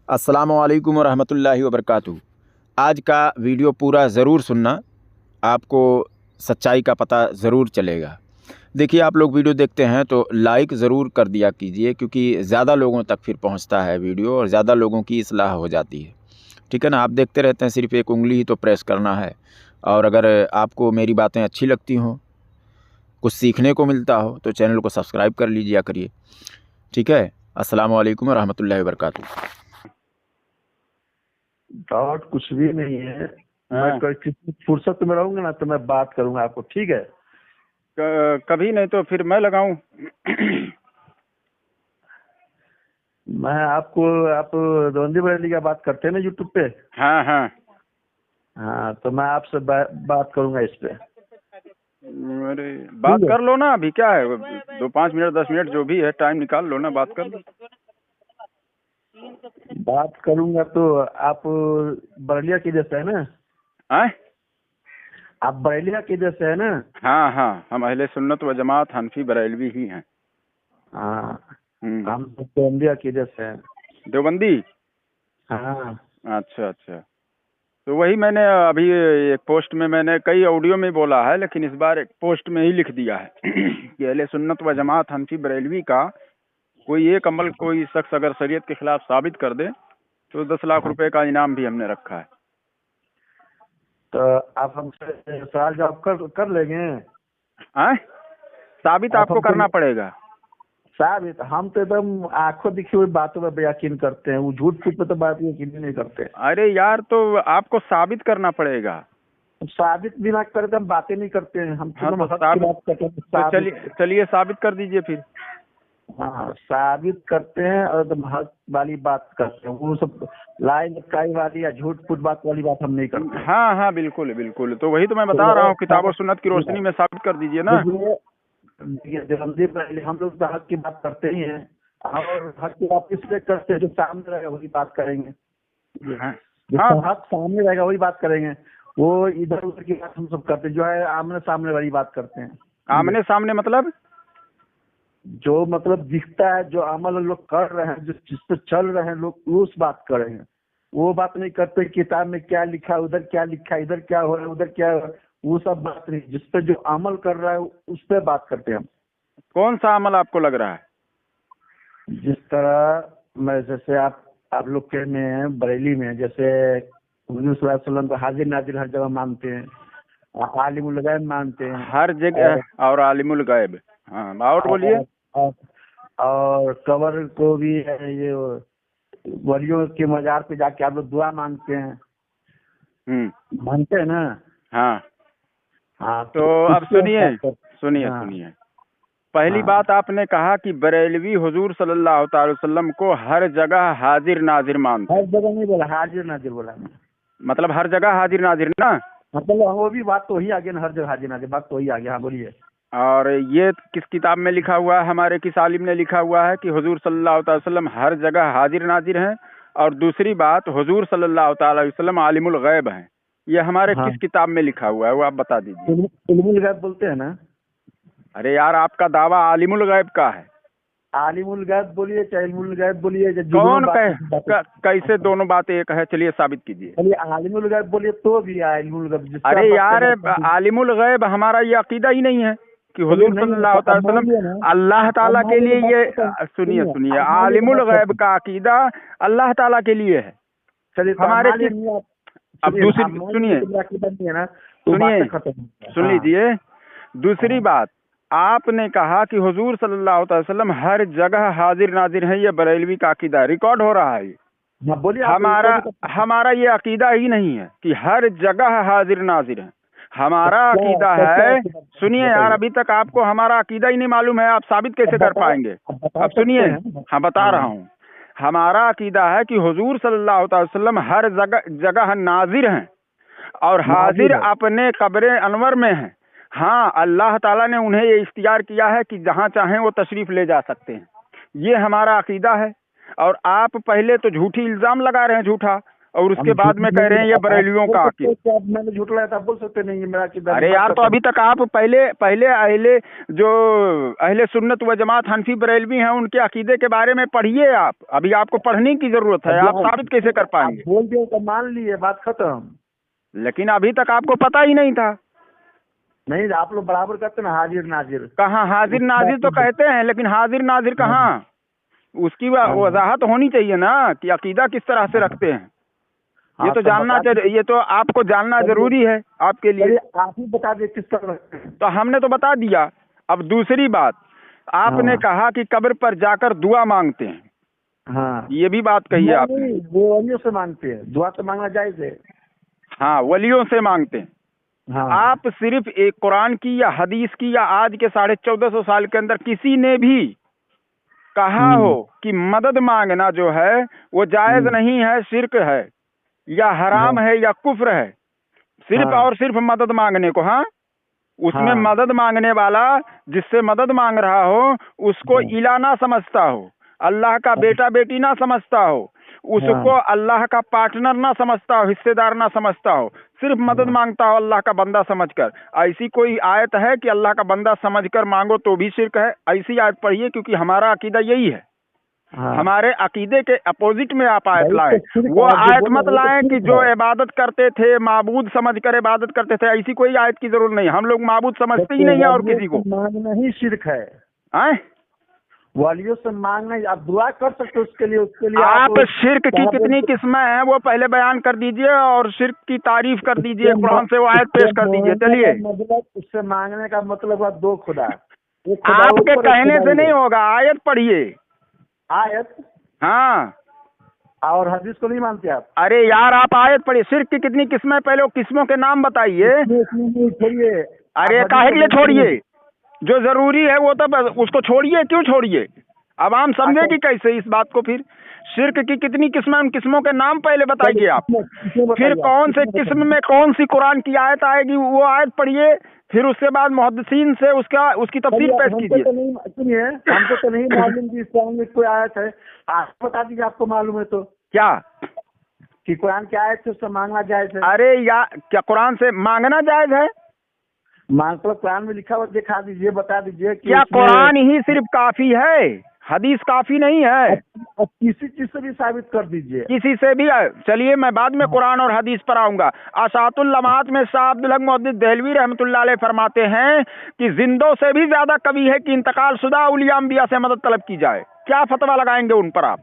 अस्सलामुअलैकुम वरहमतुल्लाहि वबरकातुहू। आज का वीडियो पूरा ज़रूर सुनना, आपको सच्चाई का पता ज़रूर चलेगा। देखिए, आप लोग वीडियो देखते हैं तो लाइक ज़रूर कर दिया कीजिए, क्योंकि ज़्यादा लोगों तक फिर पहुंचता है वीडियो और ज़्यादा लोगों की इस्लाह हो जाती है। ठीक है ना। आप देखते रहते हैं, सिर्फ एक उंगली ही तो प्रेस करना है। और अगर आपको मेरी बातें अच्छी लगती हों, कुछ सीखने को मिलता हो, तो चैनल को सब्सक्राइब कर लीजिए करिए। ठीक है। अस्सलामुअलैकुम वरहमतुल्लाहि वबरकातुहू। डाउट कुछ भी नहीं है। मैं हाँ। किसी फुर्सत में रहूंगा ना तो मैं बात करूंगा आपको, ठीक है। कभी नहीं तो फिर मैं लगाऊं। मैं आपको आप रोंदी बरेली का बात करते हैं ना यूट्यूब पे। हाँ हाँ। हाँ, तो मैं आपसे बात करूंगा इस पे। अरे बात ठीक है। कर लो ना, अभी क्या है, 2-5 मिनट 10 मिनट जो भी है, टाइम निकाल लो ना, बात कर लो। बात करूंगा तो आप बरेलिया के जैसे है ना। आए? आप बरेलिया के जैसे है ना। हाँ हाँ, हम अहले सुन्नत व जमात हनफी बरेलवी ही हैं। हाँ, हम तो बरेलिया के जैसे हैं। देवबंदी। हाँ। अच्छा अच्छा। तो वही मैंने अभी एक पोस्ट में, मैंने कई ऑडियो में बोला है, लेकिन इस बार एक पोस्ट में ही लिख दिया है कि अहले सुन्नत व जमात हनफी बरेलवी का कोई एक अमल कोई शख्स अगर शरीयत के खिलाफ साबित कर दे तो 10 लाख रुपए का इनाम भी हमने रखा है। तो आप हमसे सवाल जवाब कर लेंगे। आए? साबित आप आपको हमसे करना पड़ेगा। साहब, हम तो एकदम आंखों दिखी हुई बातों पर यकीन करते हैं, वो झूठ फूट पे तो बात यकीन ही नहीं करते। अरे यार, तो आपको साबित करना पड़ेगा। हम साबित भी ना करते तो हम बातें नहीं करते हैं, हम हाँ, एकदम तो हक की साबित, बात करते हैं। तो चलिए साबित कर दीजिए फिर। हाँ, साबित करते हैं और एकदम हक वाली बात करते हैं। वो सब लाई लटकाई वाली या झूठ फूट बात वाली बात हम नहीं करते हैं। हाँ हाँ, बिल्कुल बिल्कुल, तो वही तो मैं बता रहा हूँ, किताब और सुन्नत की रोशनी में साबित कर दीजिए ना। देखिए जल्दी पहले हम लोग तो हक की बात करते ही हैं, और हक की बात इसलिए करते हैं जो सामने रहेगा वही बात करेंगे। हाँ जिसका हाँ, हक सामने रहेगा वही बात करेंगे। वो इधर उधर की बात हम सब करते हैं, जो है आमने सामने वाली बात करते हैं। आमने सामने मतलब? जो मतलब दिखता है, जो अमल लोग कर रहे हैं, जो जिस पे चल रहे हैं लोग, उस बात करेंगे। वो बात नहीं करते किताब में क्या लिखा, उधर क्या लिखा, इधर क्या हो रहा है, उधर क्या हो रहा है, वो सब बात नहीं। जिस पे जो अमल कर रहा है उस पे बात करते हैं हम। कौन सा अमल आपको लग रहा है? जिस तरह मैं, जैसे आप लोग के में बरेली में जैसे हुजूर सल्लल्लाहु अलैहि वसल्लम को हाजिर नाजिर हर जगह मानते हैं, आलिमुल गैब मानते हैं। हर जगह और आलिमुल गैब। हाँ, और बोलिए। और, और कबर को भी ये वलियों के मजार पे जाके आप लोग दुआ मांगते हैं, मानते हैं ना। हाँ, हाँ, तो अब सुनिए सुनिए हाँ, सुनिए। पहली हाँ। बात, आपने कहा कि बरेलवी हुजूर सल्लल्लाहु अलैहि वसल्लम को हर जगह हाजिर नाजिर मानते हर हैं। जगह नहीं बोला, हाजिर नाजिर बोला मैं। मतलब हर जगह हाजिर नाजिर ना। मतलब वो भी बात तो ही आ गया ना, हर जगह हाजिर नाजिर बात तो ही आ गया। हाँ, बोलिए। और ये किस किताब में लिखा हुआ है? हमारे किस आलिम ने लिखा हुआ है कि हुजूर सल्लल्लाहु अलैहि वसल्लम हर जगह हाजिर नाजिर हैं? और दूसरी बात, हुजूर सल्लल्लाहु अलैहि वसल्लम आलिमुल गैब हैं। ये हमारे हाँ, किस किताब में लिखा हुआ है, वो आप बता दीजिए। इल्मुल गैब बोलते हैं ना। अरे यार, आपका दावा आलिमुल गैब का है। आलिमुल गैब बोलिए चाहे इल्मुल गैब बोलिए, जो दोनों कौन बात कैसे दोनों बातें एक है? चलिए साबित कीजिए। चलिए, आलिमुल गैब बोलिए तो भी है इल्मुल गैब, जिसका अरे बात यार, करना है। आलिमुल गैब हमारा ये अकीदा ही नहीं है कि हुजूर नहीं है, सल्लल्लाहु तो अलैहि अब वसल्लम मानिए ना। अल्लाह ताला अब के मानिए लिए तो ये बात करते हैं। सुनिए सुनिए, सुनिए, अब मानिए तो आलिमुल बात करते गैब हैं। का अकीदा अल्लाह ताला के लिए है। चलिए, तो अब हमारे मानिए किस नहीं, आप अब सुनिए, दूसरी आप मान लीजिए सुनिए कि मेरा अकीदा नहीं है ना, तो सुनिए बातें खत्म होती हैं। सुन हाँ, लीजिए। दूसरी हाँ, बात, आपने कहा कि हुजूर सल्लल्लाहु अलैहि वसल्लम हर जगह हाजिर नाजिर हैं, ये बरेलवी का अकीदा है, रिकॉर्ड हो रहा है। हाँ, बोलिए आप। हमारा ये अकीदा ही नहीं है कि हर जगह हाजिर नाजिर है। हमारा क्या अकीदा क्या है, अकीदा सुनिए यार, बताइए। अभी तक आपको हमारा अकीदा ही नहीं मालूम है, आप साबित कैसे कर पाएंगे? अब बता अब सकते सुनिए, हैं। हाँ बता रहा हूँ। हमारा अकीदा है कि हुजूर सल्लल्लाहु अलैहि वसल्लम हर जगह नाजिर हैं, और हाजिर नाजिर है। अपने कब्र अनवर में हैं। हाँ, अल्लाह ताला ने उन्हें ये इख्तियार किया है कि जहाँ चाहें वो तशरीफ ले जा सकते हैं। ये हमारा अकीदा है। और आप पहले तो झूठी इल्जाम लगा रहे हैं, झूठा, और उसके बाद में कह रहे हैं ये बरेलियों का अकीदा। मैंने झूठ लाया था, बोल सकते नहीं है मेरा अकीदा। अरे यार, तो अभी तक आप पहले अहले सुन्नत व जमात हनफी बरेलवी हैं, उनके अकीदे के बारे में पढ़िए आप। अभी आपको पढ़ने की जरूरत है, आप साबित कैसे कर पाएंगे? बोल दिया तो मान लिए, बात खत्म। लेकिन अभी तक आपको पता ही नहीं था। नहीं, आप लोग बराबर करते ना हाजिर नाजिर। कहाँ हाजिर नाजिर तो कहते हैं, लेकिन हाजिर नाजिर कहाँ? उसकी वजाहत होनी चाहिए ना कि अकीदा किस तरह से रखते हैं। ये तो जानना चाहिए, ये तो आपको जानना जरूरी है आपके लिए। आप ही बता दे किस तरह। तो हमने तो बता दिया। अब दूसरी बात, आपने कहा कि कब्र पर जाकर दुआ मांगते हैं। हाँ, ये भी बात कही है आपने। वो वलियों से मांगते हैं, दुआ तो मांगना जायज है। हाँ, वलियों से मांगते हैं। हाँ। आप सिर्फ एक कुरान की या हदीस की या आज के 1450 साल के अंदर किसी ने भी कहा हो कि मदद मांगना जो है वो जायज नहीं है, शिर्क है या हराम है या कुफ्र है, सिर्फ और सिर्फ मदद मांगने को। हाँ, उसमें मदद मांगने वाला जिससे मदद मांग रहा हो उसको इला ना समझता हो, अल्लाह का बेटा बेटी ना समझता हो, उसको अल्लाह का पार्टनर ना समझता हो, हिस्सेदार ना समझता हो, सिर्फ मदद मांगता हो अल्लाह का बंदा समझकर। ऐसी कोई आयत है कि अल्लाह का बंदा समझकर मांगो तो भी शिर्क है? ऐसी आयत पढ़िए, क्योंकि हमारा अकीदा यही है। हमारे अकीदे के अपोजिट में आप आयत लाएं। वो आयत मत लाएं कि जो इबादत करते थे माबूद समझकर इबादत करते थे, ऐसी कोई आयत की जरूरत नहीं। हम लोग माबूद समझते ही नहीं है और किसी को। मांगना ही शिर्क है। वालियों से मांगना, आप दुआ कर सकते हो उसके लिए आप शिर्क की कितनी किस्में हैं वो पहले बयान कर दीजिए और शिर्क की तारीफ कर दीजिए, कुरान से वो आयत पेश कर दीजिए। चलिए, मतलब उससे मांगने का मतलब है दो खुदा। आपके कहने से नहीं होगा, आयत पढ़िए। आयत? हाँ। और हदीस को नहीं मानते आप? अरे यार, आप आयत पढ़िए। शिर्क की कितनी किस्में, पहले वो किस्मों के नाम बताइए। छोड़िए। अरे काहे के लिए छोड़िए? जो जरूरी है वो तो उसको छोड़िए। क्यों छोड़िए? अब हम समझेगी कैसे इस बात को? फिर शिर्क की कितनी किस्में, उन किस्मों के नाम पहले बताइए आप। फिर कौन से किस्म में कौन सी कुरान की आयत आएगी वो आयत पढ़िए, फिर उसके बाद मुहद्दिसीन से उसकी तफसीर पेश कीजिए। सुनिए, हमको तो नहीं मालूम कि कुरान में कोई आयत है, आप बता दीजिए। आपको मालूम है तो क्या कि कुरान की आयत से उससे मांगना जायज है? अरे यार, क्या कुरान से मांगना जायज है? मतलब कुरान में लिखा हुआ दिखा दीजिए, बता दीजिए। क्या कुरान ही सिर्फ काफी है? हदीस काफी नहीं है? अब किसी चीज से भी साबित कर दीजिए। किसी से भी। चलिए, मैं बाद में कुरान और हदीस पर आऊंगा। अशातुल लमात में शाह अब्दुल हक मुहद्दिस देहलवी रहमतुल्लाह अलैह फरमाते हैं कि जिंदों से भी ज्यादा कवी है कि इंतकाल शुदा औलिया अंबिया से मदद तलब की जाए। क्या फतवा लगाएंगे उन पर आप?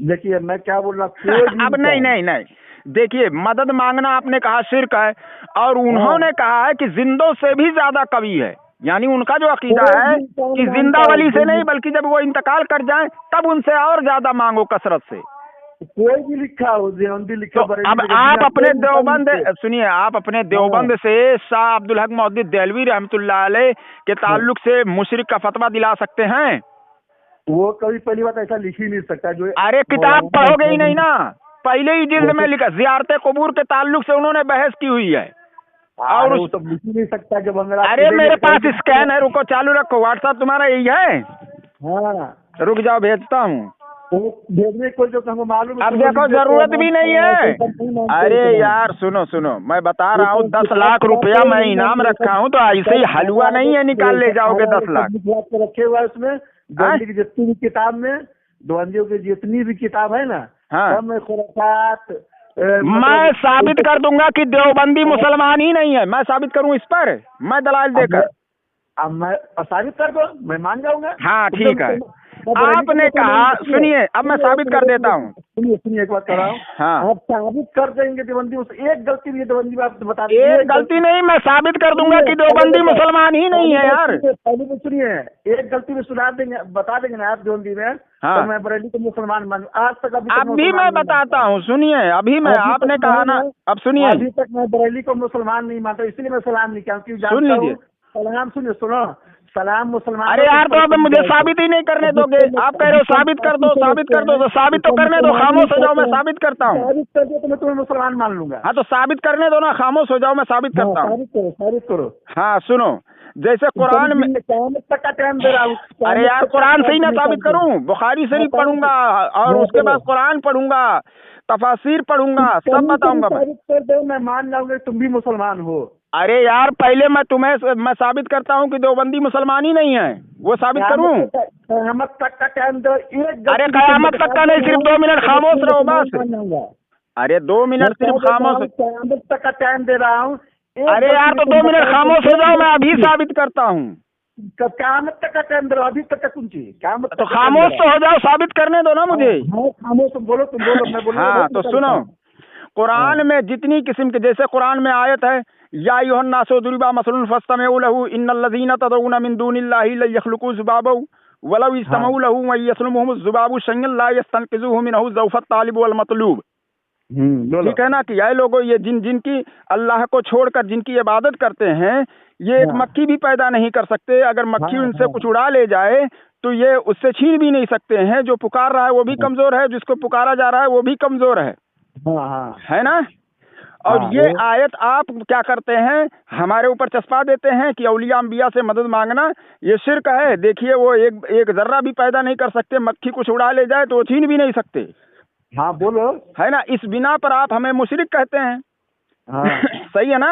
देखिए, मैं क्या बोल रहा अब नहीं, देखिए, मदद मांगना आपने कहा शिर्क है, और उन्होंने कहा है कि जिंदों से भी ज्यादा कवी है। यानी उनका जो अकीदा है कि जिंदा वली से नहीं, बल्कि जब वो इंतकाल कर जाएं तब उनसे और ज्यादा मांगो कसरत से। कोई भी लिखा हो, देवबंदी लिखा। तो अब आप अपने देवबंद सुनिए, आप अपने देवबंद से शाह अब्दुल हक मुहद्दिस देहलवी रहमतुल्लाह अलैह के ताल्लुक से मुशरिक का फतवा दिला सकते हैं? वो कभी पहली बात ऐसा लिख ही नहीं सकता। जो अरे किताब पढ़ोगे ही नहीं ना, पहले ही जिल्द में लिखा। जियारत कबूर के ताल्लुक से उन्होंने बहस की हुई है। और वो सब लिख ही नहीं सकता। जब अरे मेरे पास स्कैन है, रुको, चालू रखो। व्हाट्सएप तुम्हारा यही है? हाँ, रुक जाओ, भेजता हूँ। भेजने को जो हमको मालूम। अब देखो, जरूरत भी नहीं है। अरे यार सुनो, मैं बता रहा हूँ 10 लाख रुपया मैं इनाम रखा हूँ, तो ऐसे ही हलवा नहीं है निकाल ले जाओगे 10 लाख रखे हुआ है उसमें। देवबंदी की जितनी भी किताब में, देवबंदियों की जितनी भी किताब है ना, सब में खुराफात। मैं साबित कर दूंगा कि देवबंदी मुसलमान ही नहीं है। मैं साबित करूं इस पर, मैं दलाल देकर। अब मैं साबित कर दो, मैं मान जाऊंगा। हाँ ठीक है। आपने कहा, सुनिए, अब मैं साबित कर देता हूँ। सुनिए एक बात कर रहा हूँ। हाँ, आप साबित कर देंगे देवबंदी, एक गलती भी देवबंदी में आप बता दीजिए। एक गलती नहीं, मैं साबित कर दूंगा कि देवबंदी मुसलमान ही नहीं है यार। पहले तो सुनिए, एक गलती में सुना देंगे, बता देंगे ना आप देवबंदी में। हाँ, तो मैं बरेली को मुसलमान मान, आज तक अभी मैं बताता हूँ। सुनिए, अभी मैं, आपने कहा ना, अब सुनिए, अभी तक मैं बरेली को मुसलमान नहीं मानता, इसलिए मैं सलाम नहीं किया। सुन लीजिए, सलाम सुनो, सलाम मुसलमान। अरे यार, तो अब मुझे साबित ही नहीं करने दोगे। आप कह रहे हो साबित कर दो, तो साबित तो करने दो। खामोश हो जाओ, मैं साबित करता हूँ। साबित कर दो तो मैं तुम्हें मुसलमान मान लूंगा। हाँ, तो साबित करने दो ना, खामोश हो जाओ, मैं साबित करता हूँ। साबित करो। हाँ सुनो, जैसे कुरान में तक का टाइम दे रहा हूँ। अरे यार, कुरान से ही ना साबित करूँ? बुखारी शरीफ पढ़ूंगा और उसके बाद कुरान पढ़ूंगा। तफासिर पढ़ूंगा, सब बताऊंगा मैं। साबित कर दो, मैं मान जाऊंगा तुम भी मुसलमान हो। अरे यार पहले मैं साबित करता हूँ कि देवबंदी मुसलमान ही नहीं है, वो साबित करूँ। क़यामत तक का टाइम दो, एक अरे क़यामत तक का नहीं, सिर्फ 2 मिनट खामोश रहो बस। अरे 2 मिनट सिर्फ खामोश। क़यामत तक का टाइम दे रहा हूँ। अरे यार तो 2 मिनट खामोश हो जाओ, मैं अभी साबित करता हूँ। क़यामत तक का टाइम दे रहा हूँ, अभी तक का सुन चाहिए। क़यामत तो खामोश तो हो जाओ, साबित करने दो ना मुझे। खामोश, तुम बोलो मैं बोलूँ। हाँ तो सुनो, कुरान में जितनी किस्म के, जैसे कुरान में आयत है, या अय्युहन नासु दुरिबा मसलुन फस्तमिउ लहू इन्नल लज़ीना तदऊना मिन दूनिल्लाहि ला यख़्लुक़ू ज़ुबाबा वलौ इस्तमऊ लहू व यस्लुमुहुम ज़ुबाबु शय्यन ला यस्तनक़िज़ुहु मिनहु ज़ौफ़त तालिब वल मतलूब। ठीक है ना, कि ये लोगों, ये जिनकी अल्लाह को छोड़कर जिनकी इबादत करते हैं, ये एक मक्खी भी पैदा नहीं कर सकते। अगर मक्खी उनसे कुछ उड़ा ले जाए तो ये उससे छीन भी नहीं सकते हैं। जो पुकार रहा है वो भी कमजोर है, जिसको पुकारा जा रहा है वो भी कमजोर है। है ना। और ये आयत आप क्या करते हैं, हमारे ऊपर चस्पा देते हैं कि औलिया अंबिया से मदद मांगना ये शिर्क है। देखिए वो एक जर्रा भी पैदा नहीं कर सकते, मक्खी कुछ उड़ा ले जाए तो वो छीन भी नहीं सकते। हाँ बोलो। है ना, इस बिना पर आप हमें मुशरिक कहते हैं। सही है ना।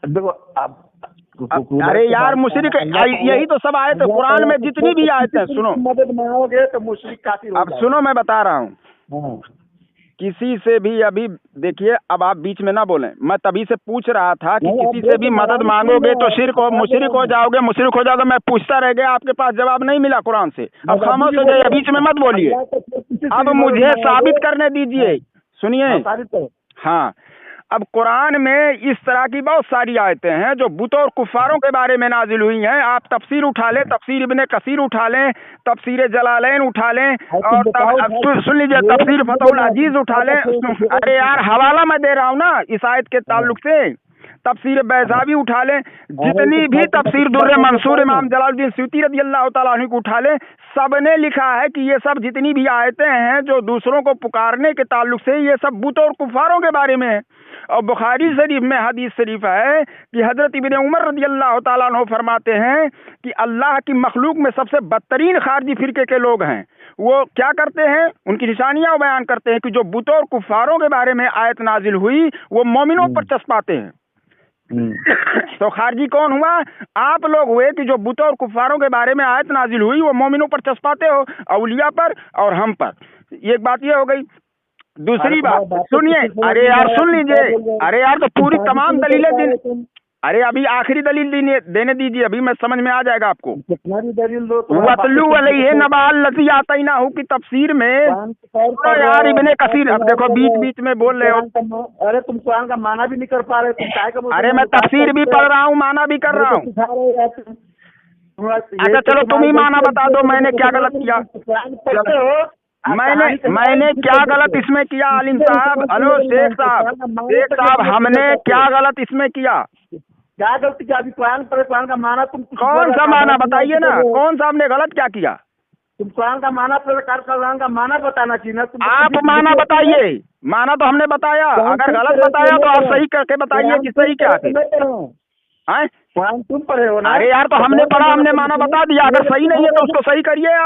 देखो अरे यार मुशरिक, यही तो सब आयत है कुरान में, जितनी भी आयत है। सुनो, मदद मांगोगे तो मुशरिक काफिर। अब सुनो मैं बता रहा हूँ। किसी से भी अभी देखिए, अब आप बीच में ना बोलें, मैं तभी से पूछ रहा था कि किसी से भी मदद मांगोगे तो शिर्क हो, मुशरिक हो जाओगे, मुशरिक हो जाओगे। मैं पूछता रह गया, आपके पास जवाब नहीं मिला कुरान से। अब खामोश हो जाइए, बीच में मत बोलिए। अब मुझे साबित करने दीजिए, सुनिए। हाँ, अब कुरान में इस तरह की बहुत सारी आयतें हैं जो बुत और कुफारों के बारे में नाजिल हुई हैं। आप तफसीर उठा लें, तफसीर इब्ने कसीर उठा लें, तफसीर जलालैन उठा लें, और सुन लीजिए तफसीर फतहुल अजीज उठा लें। अरे यार हवाला मैं दे रहा हूँ ना इस आयत के ताल्लुक से। तफसीर बैज़ावी उठा लें, जितनी भी तफसीर दुर्र मंसूर इमाम जलालुद्दीन सयूती रज़ी अल्लाह तआला अन्हु को उठा लें, सब ने लिखा है कि ये सब जितनी भी आयतें हैं जो दूसरों को पुकारने के ताल्लुक से, ये सब बुत और कुफारों के बारे में है। और बुखारी शरीफ में हदीस शरीफ है कि हजरत इब्ने उमर रज़ी अल्लाह तआला अन्हु फरमाते हैं कि अल्लाह की मखलूक में सबसे बदतरीन खारजी फिरके के लोग हैं। वो क्या करते हैं, उनकी निशानियां बयान करते हैं कि जो बुत और कुफारों के बारे में आयत नाजिल हुई वो मोमिनों पर चस्पाते हैं। तो खारजी कौन हुआ, आप लोग हुए कि जो बुत और कुफारों के बारे में आयत नाजिल हुई वो मोमिनों पर चस्पाते हो, औलिया पर और हम पर। एक बात ये हो गई। दूसरी बात सुनिए, अरे यार सुन लीजिए। अरे यार तो पूरी तमाम दलीलें अरे अभी आखिरी दलील देने दीजिए, अभी मैं समझ में आ जाएगा आपको। वतलू अलैहि नबाअ लज़ी आतैनाहु की तफसीर में यार इब्ने कसीर, अब देखो बीच बीच में बोल रहे हो। अरे तुम कुरान का माना भी नहीं कर पा रहे, तुम काय का। अरे मैं तफसीर भी पढ़ रहा हूँ, माना भी कर रहा हूँ। अच्छा चलो तुम ही माना बता दो, मैंने क्या गलत किया। मैंने क्या गलत इसमें किया आलिम साहब। हेलो शेख साहब, हमने क्या गलत इसमें किया? क्या गलती किया? अभी कुरान का माना तुम कौन सा माना बताइए ना, कौन सा हमने गलत क्या किया? तुम कुरान का माना, कुरान का माना बताना चाहिए ना। आप माना बताइए, माना तो हमने बताया। अगर गलत बताया तो आप सही करके बताइए कि सही क्या है। कुरान तुम पढ़े हो ना। अरे यार तो हमने पढ़ा, हमने माना बता दिया। अगर सही नहीं है तो उसको सही करिए।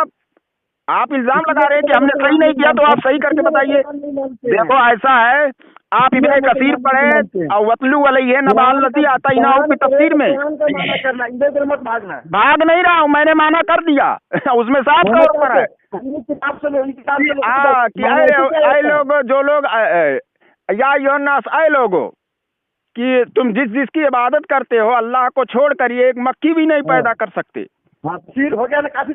आप इल्जाम लगा रहे हैं कि हमने सही नहीं किया, तो आप सही करके बताइए। देखो ऐसा है, आप इब्ने कसीर पढ़े और वतलू अलैहि नबाअ लज़ी आतैनाहु की तफसीर में भाग नहीं रहा हूँ, मैंने माना कर दिया। उसमें साफ तौर पर है आए लोग, जो लोग या योनास आए लोगो कि तुम जिसकी इबादत करते हो अल्लाह को छोड़ कर ये एक मक्खी भी नहीं पैदा कर सकते। फिर हो गया ना काफी।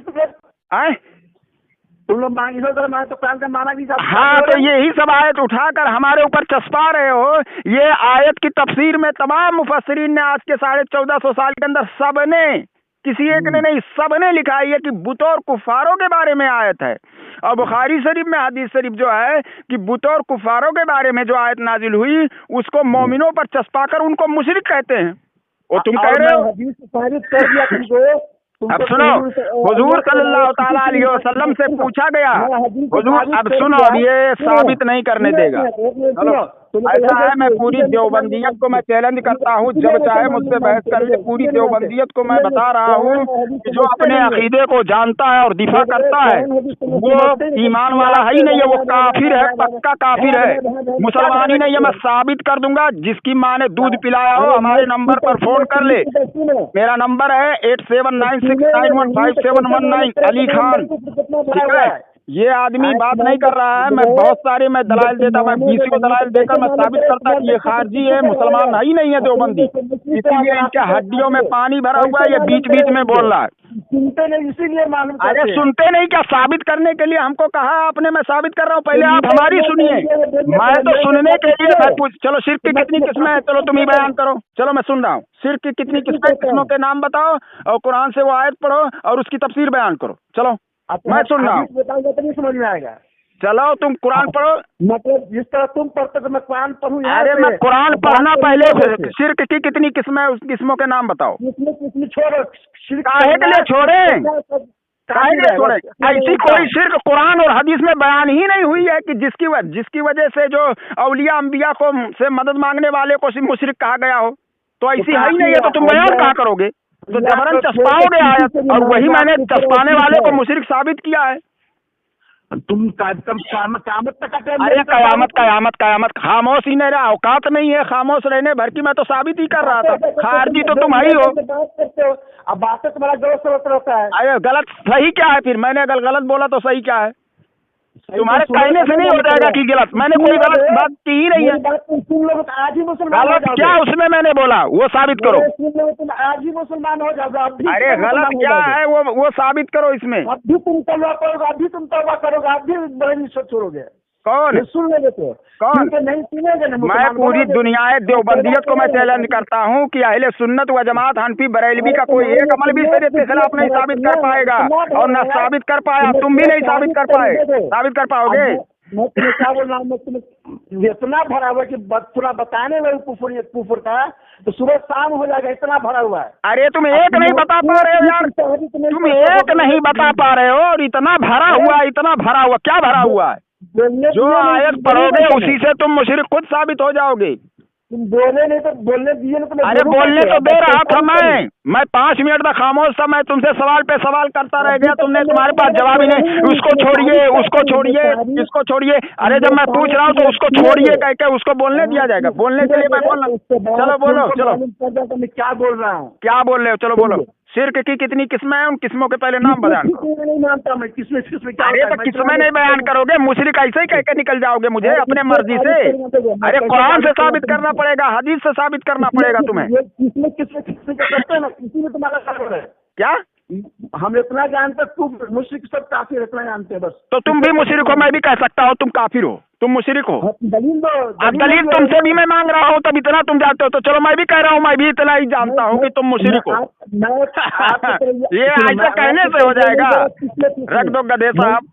तुम लोग मांग तो कुरान का माना भी। हाँ तो यही सब आयत उठाकर हमारे ऊपर चस्पा रहे हो। ये आयत की तफसीर में तमाम मुफस्सिरीन ने आज के 1450 साल के अंदर सबने, किसी एक ने नहीं, सबने लिखा है कि बुत और कुफारों के बारे में आयत है। और बुखारी शरीफ में हदीस शरीफ जो है कि बुत और कुफारों के बारे में जो आयत नाजिल हुई उसको मोमिनों पर चस्पा कर उनको मुशरिक कहते हैं। और तुम कह रहे हो। अब सुनो, हुजूर सल्लल्लाहु ताला अलैहि वसल्लम से पूछा गया, हुजूर अब सुनो, अब ये साबित नहीं करने देगा। ऐसा है, मैं पूरी देवबंदियत को मैं चैलेंज करता हूँ, जब चाहे मुझसे बहस कर ले। पूरी देवबंदियत को मैं बता रहा हूँ कि जो अपने अकीदे को जानता है और दिफा करता है वो ईमान वाला है ही नहीं है, वो काफिर है, पक्का काफिर है, मुसलमान ही नहीं है। मैं साबित कर दूंगा, जिसकी माँ ने दूध पिलाया हो हमारे नंबर पर फोन कर ले। मेरा नंबर है 8796915719, अली खान। ठीक है, ये आदमी बात नहीं कर रहा है, मैं बहुत सारे मैं दलाल देता, मैं 20 को दलाल देकर मैं साबित करता कि ये खारजी है, मुसलमान ही नहीं है देवबंदी। इसीलिए इनके हड्डियों में पानी भरा हुआ है, ये बीच बीच में बोल रहा है। सुनते नहीं, इसीलिए मालूम। अरे सुनते नहीं क्या? साबित करने के लिए हमको कहा आपने, मैं साबित कर रहा हूँ, पहले आप हमारी सुनिए। मैं तो सुनने के लिए मैं पूछ, चलो शिर्क की कितनी किस्में हैं, चलो तुम ही बयान करो। चलो मैं सुन रहा हूँ, शिर्क की कितनी किस्में, किस्मों के नाम बताओ और कुरान से वो आयत पढ़ो और उसकी तफसीर बयान करो। चलो मैं सुन रहा हूँ। बताऊंगा तो नहीं समझ में आएगा। चलो तुम कुरान पढ़ो। मतलब जिस तरह तुम पढ़ते तो मैं कुरान पढ़ूं। अरे मैं कुरान पढ़ना पहले, शिर्क की कितनी किस्में, उस किस्मों के नाम बताओ। किस्में छोड़ो, काहे के लिए छोड़े, काहे के लिए छोड़े? ऐसी कोई शिर्क कुरान और हदीस में बयान ही नहीं हुई है कि जिसकी वजह से जो औलिया अंबिया को से मदद मांगने वाले को मुशरिक कहा गया हो। तो ऐसी है ही नहीं है, तो तुम बयान कहाँ करोगे? तो जबरन चस्पाओगे आयत, और वही मैंने चस्पाने वाले को मुशरिक साबित किया है। तुम कामत तक। अरे कयामत खामोश ही नहीं रहा, औकात नहीं है खामोश रहने भर की। मैं तो साबित ही कर रहा था, खारजी तो तुम ही हो। अब बातें तुम्हारा गलत रहता है। अरे गलत सही क्या है फिर? मैंने अगर गलत बोला तो सही क्या है? तुम्हारे कहने से नहीं हो जाएगा कि गलत। मैंने कोई गलत बात की ही नहीं है। तुम लोग आज ही मुसलमान गलत क्या उसमें मैंने बोला, वो साबित करो। तुम आज ही मुसलमान हो जाओगे। अरे गलत क्या है वो साबित करो इसमें। अब भी तुम तौबा करोगे, अब भी तुम तौबा करोगे, अब भी बड़ी छोड़ोगे। कौन सुन लेंगे तो कौन? नहीं सुनेंगे ना। मैं पूरी दुनिया देवबंदियत को मैं चैलेंज करता हूँ कि अहले सुन्नत व जमात हनफी बरेलवी का कोई एक अमल भी शरीयत के खिलाफ नहीं साबित कर पाएगा, और न साबित कर पाया, तुम भी नहीं साबित कर पाए। साबित कर पाओगे? मैं तुम्हें क्या बोल रहा हूँ, मैं तुम्हें इतना भरा हुआ कि पूरा बताने में कुफर का तो सुबह शाम हो जाएगा, इतना भरा हुआ है। अरे तुम एक नहीं बता पा रहे हो यार, तुम एक नहीं बता पा रहे हो, और इतना भरा हुआ, क्या भरा हुआ है? जो आयत पढ़ोगे उसी से तुम मुशरिक खुद साबित हो जाओगे। तुम बोले नहीं तो बोलने दिए ना। अरे बोलने तो दे रहा था मैं 5 मिनट तक खामोश था। मैं तुमसे सवाल पे सवाल करता रह गया, तुमने तुम्हारे पास जवाब ही नहीं। उसको छोड़िए, इसको छोड़िए। अरे जब मैं पूछ रहा हूँ तो उसको छोड़िए कह के उसको बोलने दिया जाएगा। बोलने के लिए मैं बोल रहा हूँ। चलो बोलो, चलो मैं क्या बोल रहा हूँ, क्या बोल रहे हो? चलो बोलो। शिर्क की कितनी किस्में हैं, उन किस्मों के पहले नाम बयान करो। नहीं मानता मैं किसमें क्या। अरे तो किस्में नहीं बयान करोगे, मुशरिक ऐसे ही कह के निकल जाओगे मुझे अपने मर्जी से। अरे कुरान से साबित करना पड़ेगा, हदीस से साबित करना पड़ेगा तुम्हें। किसमें करते हैं ना, इसी में तुम्हारा सवाल है। क्या हम इतना जानते, तुम मुशरिक सब काफिर, इतना जानते हैं बस। तो तुम भी मुशरिक हो, मैं भी कह सकता हूँ तुम काफिर हो, तुम मुशरिक हो। दलील दो। अब दलील तुमसे भी मैं मांग रहा हूँ, तब इतना तुम जानते हो तो चलो मैं भी कह रहा हूँ, मैं भी इतना ही जानता हूँ कि तुम मुशरिक हो। ये ऐसा कहने से हो जाएगा? रख दो गधे साहब।